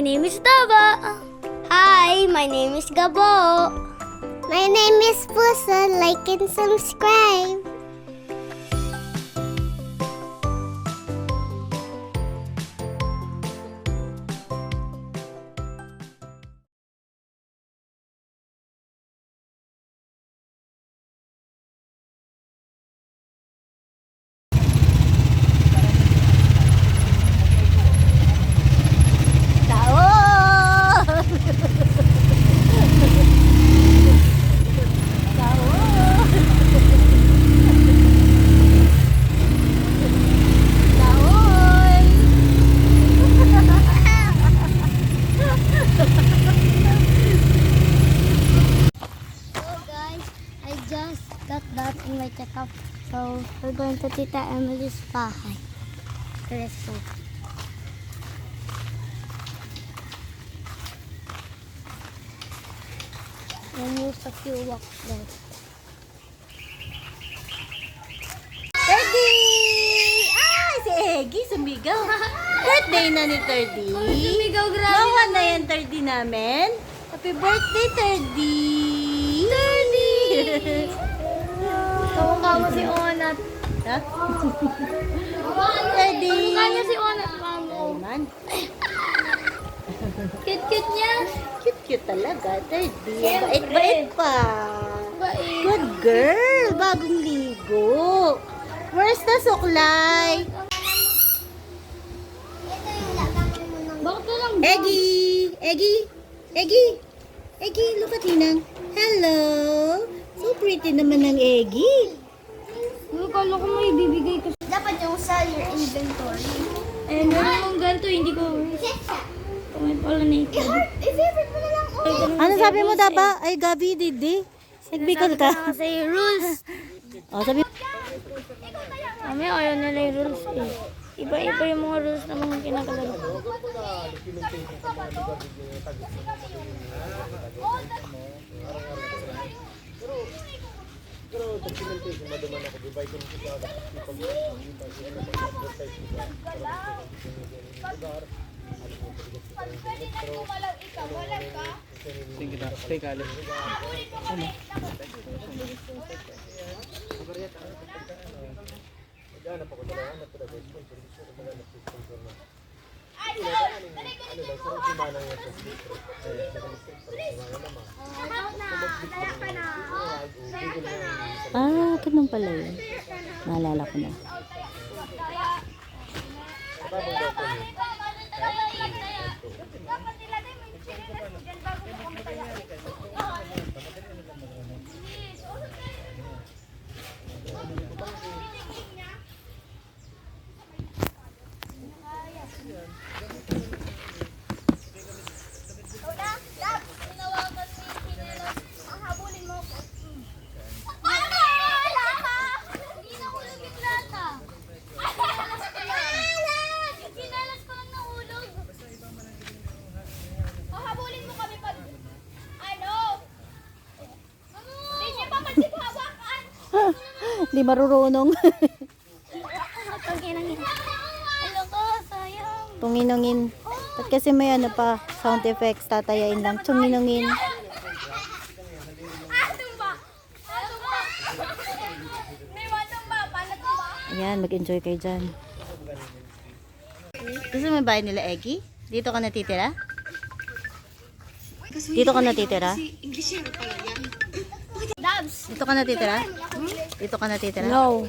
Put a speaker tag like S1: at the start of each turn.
S1: my name is Dava.
S2: Hi, my name is Gabo. My name is Pusa. Like and subscribe. Got that in my checkup. So we're going to Tita Emily's bahay. Let's go. And use a few walks there.
S3: Terdy! Ah, si Eggy sumigaw. Birthday na ni Terdy.
S1: Sumigaw, grabe.
S3: Nawa na yan, Terdy namin. Happy birthday, Terdy!
S1: Terdy! Kamukha mo si Onat.
S3: Ha? Terdy!
S1: Kamukha niya si Onat, mamo.
S3: Man,
S1: Cute-cute niya.
S3: cute talaga, Terdy.
S1: Siyempre.
S3: Bait-bait pa.
S1: Bait.
S3: Good girl! Bagong ligo. Where's the suklay?
S1: Bakit walang
S3: Eggy! Eggy! Eggy! Eggy, look at Ninang. Hello! So pretty naman ng Eggy.
S1: Kala ko may bibigay ko.
S2: Dapat yung sell your inventory.
S1: Eh, meron mong ganito, hindi ko. Comment pala na ito.
S2: I-favorite mo na lang.
S3: Ano sabi mo, Daba? Ay, Gabi, Didi. Nagbikol ka.
S1: Kasi rules.
S3: O, sabi
S1: Kami ayaw nila yung rules eh. Iba-iba yung mga rules na mga kinakalaro.
S3: Ah, ganun pala yun. Naalala ko na. Di marurunong.
S1: Hello ko, sayang.
S3: Tunginungin. At kasi may ano pa, sound effects, tatayain lang. Tunginungin. Ayan, mag-enjoy kayo dyan. Gusto mo yung bahay nila, Eggy? Dito ka natitira? Dito ka natitira?
S1: Dabs.
S3: Dito ka natitira? Dito ka natitira?
S1: No.